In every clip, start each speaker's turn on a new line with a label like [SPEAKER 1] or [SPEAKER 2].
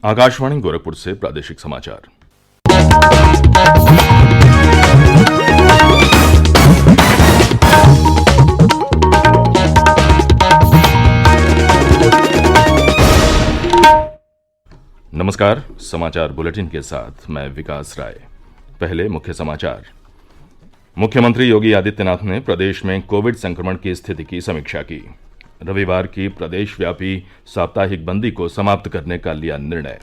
[SPEAKER 1] आकाशवाणी गोरखपुर से प्रादेशिक समाचार। नमस्कार, समाचार बुलेटिन के साथ मैं विकास राय। पहले मुख्य समाचार। मुख्यमंत्री योगी आदित्यनाथ ने प्रदेश में कोविड संक्रमण की स्थिति की समीक्षा की। रविवार की प्रदेशव्यापी साप्ताहिक बंदी को समाप्त करने का लिया निर्णय।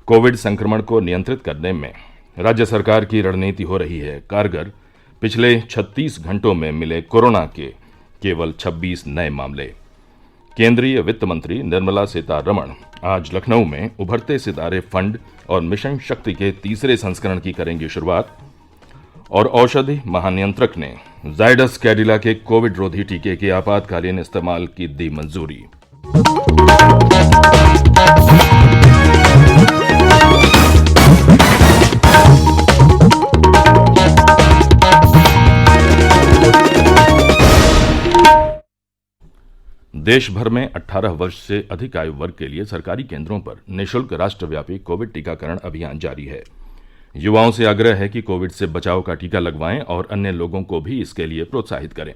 [SPEAKER 1] कोविड संक्रमण को नियंत्रित करने में राज्य सरकार की रणनीति हो रही है कारगर। पिछले 36 घंटों में मिले कोरोना के केवल 26 नए मामले। केंद्रीय वित्त मंत्री निर्मला सीतारमण आज लखनऊ में उभरते सितारे फंड और मिशन शक्ति के तीसरे संस्करण की करेंगी शुरुआत। और औषधि महानियंत्रक ने जायडस कैडिला के कोविड रोधी टीके के आपातकालीन इस्तेमाल की दी मंजूरी। देश भर में 18 वर्ष से अधिक आयु वर्ग के लिए सरकारी केंद्रों पर निःशुल्क राष्ट्रव्यापी कोविड टीकाकरण अभियान जारी है। युवाओं से आग्रह है कि कोविड से बचाव का टीका लगवाएं और अन्य लोगों को भी इसके लिए प्रोत्साहित करें।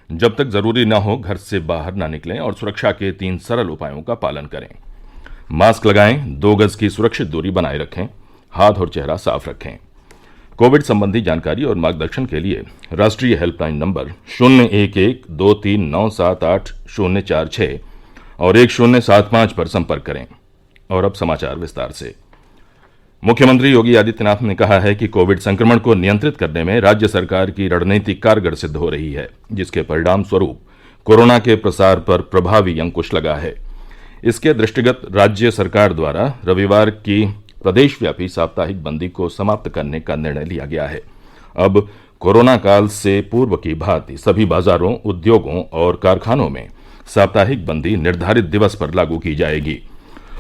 [SPEAKER 1] जब तक जरूरी न हो घर से बाहर न निकलें और सुरक्षा के 3 सरल उपायों का पालन करें। मास्क लगाएं, 2 गज की सुरक्षित दूरी बनाए रखें, हाथ और चेहरा साफ रखें। कोविड संबंधी जानकारी और मार्गदर्शन के लिए राष्ट्रीय हेल्पलाइन नंबर 011-23-978-046 और 1075 पर संपर्क करें। और अब समाचार विस्तार से। मुख्यमंत्री योगी आदित्यनाथ ने कहा है कि कोविड संक्रमण को नियंत्रित करने में राज्य सरकार की रणनीति कारगर सिद्ध हो रही है, जिसके परिणाम स्वरूप कोरोना के प्रसार पर प्रभावी अंकुश लगा है। इसके दृष्टिगत राज्य सरकार द्वारा रविवार की प्रदेशव्यापी साप्ताहिक बंदी को समाप्त करने का निर्णय लिया गया है। अब कोरोना काल से पूर्व की भांति सभी बाजारों, उद्योगों और कारखानों में साप्ताहिक बंदी निर्धारित दिवस पर लागू की जाएगी।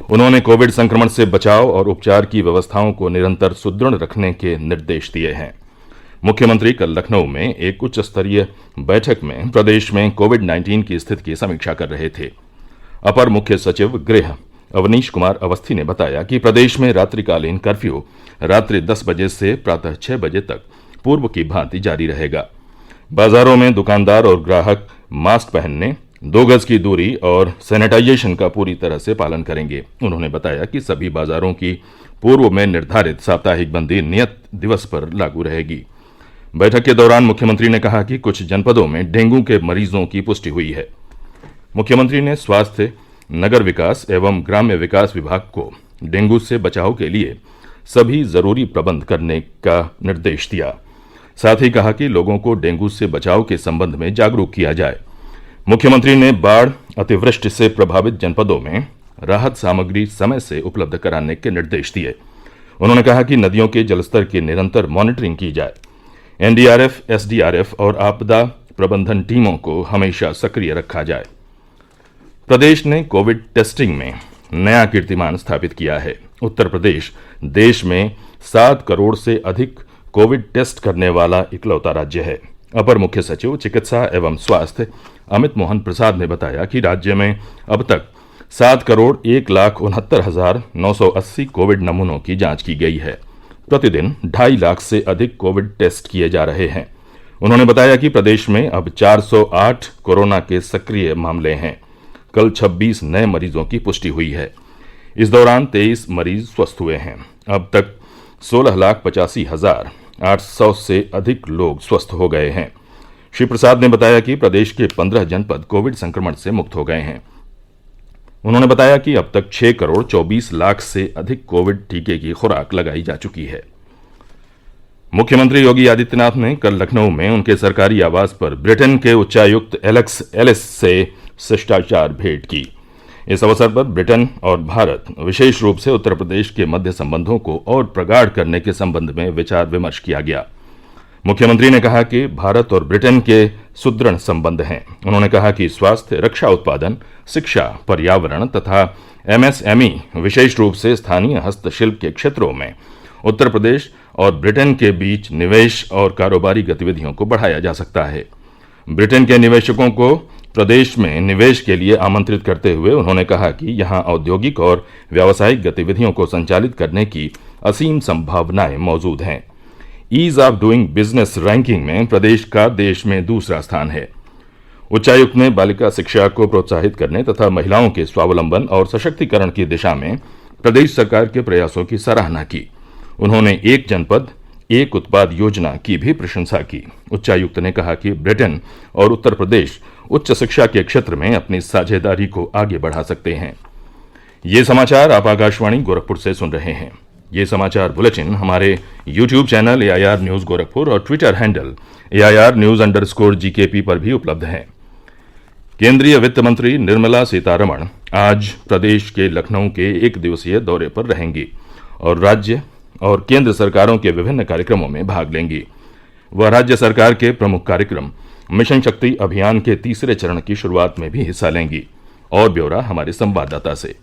[SPEAKER 1] उन्होंने कोविड संक्रमण से बचाव और उपचार की व्यवस्थाओं को निरंतर सुदृढ़ रखने के निर्देश दिए हैं। मुख्यमंत्री कल लखनऊ में एक उच्च स्तरीय बैठक में प्रदेश में कोविड-19 की स्थिति की समीक्षा कर रहे थे। अपर मुख्य सचिव गृह अवनीश कुमार अवस्थी ने बताया कि प्रदेश में रात्रिकालीन कर्फ्यू रात्रि 10 बजे से प्रातः 6 बजे तक पूर्व की भांति जारी रहेगा। बाजारों में दुकानदार और ग्राहक मास्क पहनने, 2 गज की दूरी और सैनिटाइजेशन का पूरी तरह से पालन करेंगे। उन्होंने बताया कि सभी बाजारों की पूर्व में निर्धारित साप्ताहिक बंदी नियत दिवस पर लागू रहेगी। बैठक के दौरान मुख्यमंत्री ने कहा कि कुछ जनपदों में डेंगू के मरीजों की पुष्टि हुई है। मुख्यमंत्री ने स्वास्थ्य, नगर विकास एवं ग्राम्य विकास विभाग को डेंगू से बचाव के लिए सभी जरूरी प्रबंध करने का निर्देश दिया। साथ ही कहा कि लोगों को डेंगू से बचाव के संबंध में जागरूक किया जाए। मुख्यमंत्री ने बाढ़, अतिवृष्टि से प्रभावित जनपदों में राहत सामग्री समय से उपलब्ध कराने के निर्देश दिए। उन्होंने कहा कि नदियों के जलस्तर की निरंतर मॉनिटरिंग की जाए। एनडीआरएफ, एसडीआरएफ और आपदा प्रबंधन टीमों को हमेशा सक्रिय रखा जाए। प्रदेश ने कोविड टेस्टिंग में नया कीर्तिमान स्थापित किया है। उत्तर प्रदेश देश में 7 करोड़ से अधिक कोविड टेस्ट करने वाला इकलौता राज्य है। अपर मुख्य सचिव चिकित्सा एवं स्वास्थ्य अमित मोहन प्रसाद ने बताया कि राज्य में अब तक 7,61,69,980 कोविड नमूनों की जांच की गई है। प्रतिदिन 2.5 लाख से अधिक कोविड टेस्ट किए जा रहे हैं। उन्होंने बताया कि प्रदेश में अब 408 कोरोना के सक्रिय मामले हैं। कल 26 नए मरीजों की पुष्टि हुई है। इस दौरान 23 मरीज स्वस्थ हुए हैं। अब तक 16,85,800 से अधिक लोग स्वस्थ हो गए हैं। श्री प्रसाद ने बताया कि प्रदेश के 15 जनपद कोविड संक्रमण से मुक्त हो गए हैं। उन्होंने बताया कि अब तक 6 करोड़ 24 लाख से अधिक कोविड टीके की खुराक लगाई जा चुकी है। मुख्यमंत्री योगी आदित्यनाथ ने कल लखनऊ में उनके सरकारी आवास पर ब्रिटेन के उच्चायुक्त एलेक्स एलिस से शिष्टाचार भेंट की। इस अवसर पर ब्रिटेन और भारत विशेष रूप से उत्तर प्रदेश के मध्य संबंधों को और प्रगाढ़ करने के संबंध में विचार विमर्श किया गया। मुख्यमंत्री ने कहा कि भारत और ब्रिटेन के सुदृढ़ संबंध हैं। उन्होंने कहा कि स्वास्थ्य, रक्षा उत्पादन, शिक्षा, पर्यावरण तथा एमएसएमई विशेष रूप से स्थानीय हस्तशिल्प के क्षेत्रों में उत्तर प्रदेश और ब्रिटेन के बीच निवेश और कारोबारी गतिविधियों को बढ़ाया जा सकता है। ब्रिटेन के निवेशकों को प्रदेश में निवेश के लिए आमंत्रित करते हुए उन्होंने कहा कि यहाँ औद्योगिक और व्यावसायिक गतिविधियों को संचालित करने की असीम संभावनाएं मौजूद हैं। Ease of doing business ranking में प्रदेश का देश में दूसरा स्थान है। उच्चायुक्त ने बालिका शिक्षा को प्रोत्साहित करने तथा महिलाओं के स्वावलंबन और सशक्तिकरण की दिशा में प्रदेश सरकार के प्रयासों की सराहना की। उन्होंने एक जनपद एक उत्पाद योजना की भी प्रशंसा की। उच्चायुक्त ने कहा कि ब्रिटेन और उत्तर प्रदेश उच्च शिक्षा के क्षेत्र में अपनी साझेदारी को आगे बढ़ा सकते हैं। ये समाचार आप आकाशवाणी गोरखपुर से सुन रहे हैं। ये समाचार बुलेटिन हमारे YouTube channel AIR news Gorakhpur और ट्विटर हैंडल AIR न्यूज_GKP पर भी उपलब्ध है। केंद्रीय वित्त मंत्री निर्मला सीतारमण आज प्रदेश के लखनऊ के एक दिवसीय दौरे पर रहेंगी और राज्य और केंद्र सरकारों के विभिन्न कार्यक्रमों में भाग लेंगी। वह राज्य सरकार के प्रमुख कार्यक्रम मिशन शक्ति अभियान के तीसरे चरण की शुरुआत में भी हिस्सा लेंगी। और ब्यौरा हमारे संवाददाता से।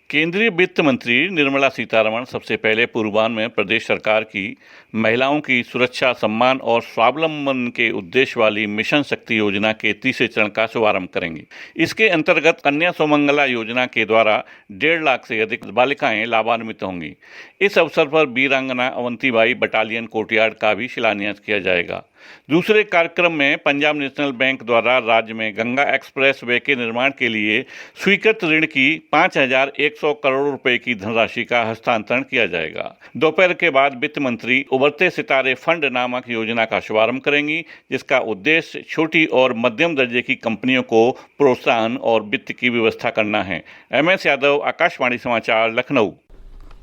[SPEAKER 2] केंद्रीय वित्त मंत्री निर्मला सीतारमण सबसे पहले पूर्वान्ह में प्रदेश सरकार की महिलाओं की सुरक्षा, सम्मान और स्वावलंबन के उद्देश्य वाली मिशन शक्ति योजना के तीसरे चरण का शुभारंभ करेंगी। इसके अंतर्गत कन्या सुमंगला योजना के द्वारा 1.5 लाख से अधिक बालिकाएं लाभान्वित होंगी। इस अवसर पर वीरांगना अवंतीबाई बटालियन कोर्टयार्ड का भी शिलान्यास किया जाएगा। दूसरे कार्यक्रम में पंजाब नेशनल बैंक द्वारा राज्य में गंगा एक्सप्रेस वे के निर्माण के लिए स्वीकृत ऋण की 5,100 करोड़ रुपए की धनराशि का हस्तांतरण किया जाएगा। दोपहर के बाद वित्त मंत्री उभरते सितारे फंड नामक योजना का शुभारंभ करेंगी, जिसका उद्देश्य छोटी और मध्यम दर्जे की कंपनियों को प्रोत्साहन और वित्त की व्यवस्था करना है। MS यादव, आकाशवाणी समाचार, लखनऊ।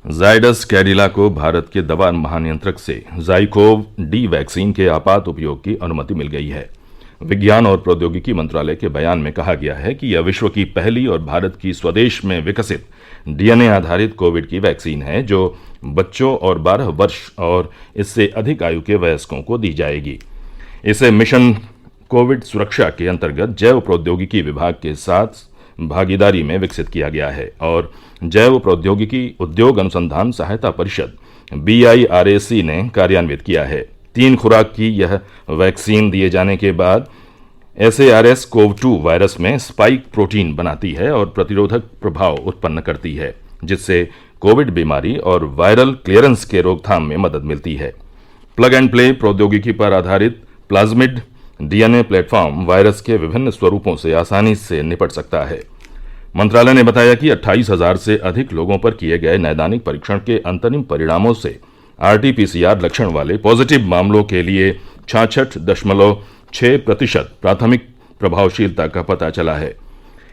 [SPEAKER 1] जायडस कैडिला को भारत के दवा महानियंत्रक से ज़ाइकोव-डी वैक्सीन के आपात उपयोग की अनुमति मिल गई है। विज्ञान और प्रौद्योगिकी मंत्रालय के बयान में कहा गया है कि यह विश्व की पहली और भारत की स्वदेश में विकसित DNA आधारित कोविड की वैक्सीन है, जो बच्चों और 12 वर्ष और इससे अधिक आयु के वयस्कों को दी जाएगी। इसे मिशन कोविड सुरक्षा के अंतर्गत जैव प्रौद्योगिकी विभाग के साथ भागीदारी में विकसित किया गया है और जैव प्रौद्योगिकी उद्योग अनुसंधान सहायता परिषद BIRAC ने कार्यान्वित किया है। 3 खुराक की यह वैक्सीन दिए जाने के बाद SARS-CoV-2 वायरस में स्पाइक प्रोटीन बनाती है और प्रतिरोधक प्रभाव उत्पन्न करती है, जिससे कोविड बीमारी और वायरल क्लियरेंस के रोकथाम में मदद मिलती है। प्लग एंड प्ले प्रौद्योगिकी पर आधारित प्लाज्मिड DNA प्लेटफॉर्म वायरस के विभिन्न स्वरूपों से आसानी से निपट सकता है। मंत्रालय ने बताया कि 28,000 से अधिक लोगों पर किए गए नैदानिक परीक्षण के अंतरिम परिणामों से RT-PCR लक्षण वाले पॉजिटिव मामलों के लिए 66.6% प्राथमिक प्रभावशीलता का पता चला है।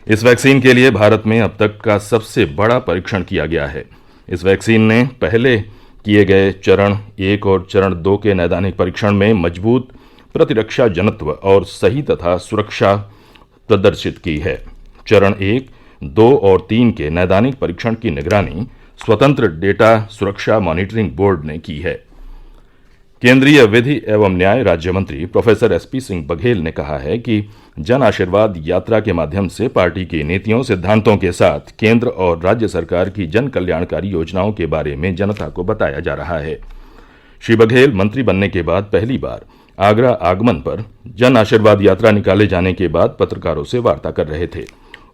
[SPEAKER 1] इस वैक्सीन के लिए भारत में अब तक का सबसे बड़ा परीक्षण किया गया है। इस वैक्सीन ने पहले किए गए चरण 1 और चरण 2 के नैदानिक परीक्षण में मजबूत प्रतिरक्षा जनत्व और सही तथा सुरक्षा प्रदर्शित की है। चरण 1, 2 और 3 के नैदानिक परीक्षण की निगरानी स्वतंत्र डेटा सुरक्षा मॉनिटरिंग बोर्ड ने की है। केंद्रीय विधि एवं न्याय राज्य मंत्री प्रोफेसर SP सिंह बघेल ने कहा है कि जन आशीर्वाद यात्रा के माध्यम से पार्टी की नीतियों, सिद्धांतों के साथ केंद्र और राज्य सरकार की जन कल्याणकारी योजनाओं के बारे में जनता को बताया जा रहा है। श्री बघेल मंत्री बनने के बाद पहली बार आगरा आगमन पर जन आशीर्वाद यात्रा निकाले जाने के बाद पत्रकारों से वार्ता कर रहे थे।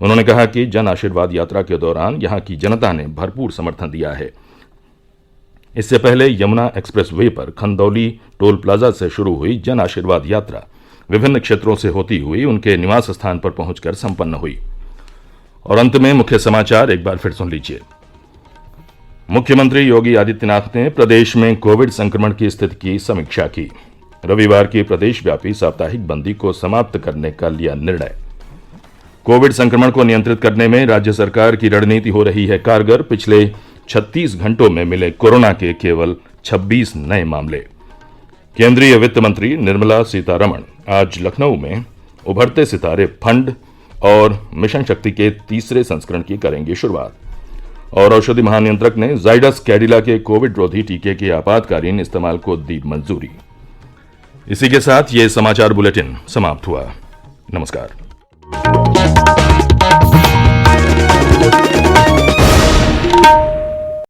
[SPEAKER 1] उन्होंने कहा कि जन आशीर्वाद यात्रा के दौरान यहाँ की जनता ने भरपूर समर्थन दिया है। इससे पहले यमुना एक्सप्रेस वे पर खंदौली टोल प्लाजा से शुरू हुई जन आशीर्वाद यात्रा विभिन्न क्षेत्रों से होती हुई उनके निवास स्थान पर पहुंचकर संपन्न हुई। और अंत में मुख्य समाचार एक बार फिर सुन लीजिए। मुख्यमंत्री योगी आदित्यनाथ ने प्रदेश में कोविड संक्रमण की स्थिति की समीक्षा की। रविवार की प्रदेशव्यापी साप्ताहिक बंदी को समाप्त करने का लिया निर्णय। कोविड संक्रमण को नियंत्रित करने में राज्य सरकार की रणनीति हो रही है कारगर। पिछले 36 घंटों में मिले कोरोना के केवल 26 नए मामले। केंद्रीय वित्त मंत्री निर्मला सीतारमण आज लखनऊ में उभरते सितारे फंड और मिशन शक्ति के तीसरे संस्करण की करेंगी शुरुआत। और औषधि महानियंत्रक ने जायडस कैडिला के कोविड रोधी टीके के आपातकालीन इस्तेमाल को दी मंजूरी। इसी के साथ ये समाचार बुलेटिन समाप्त हुआ। नमस्कार।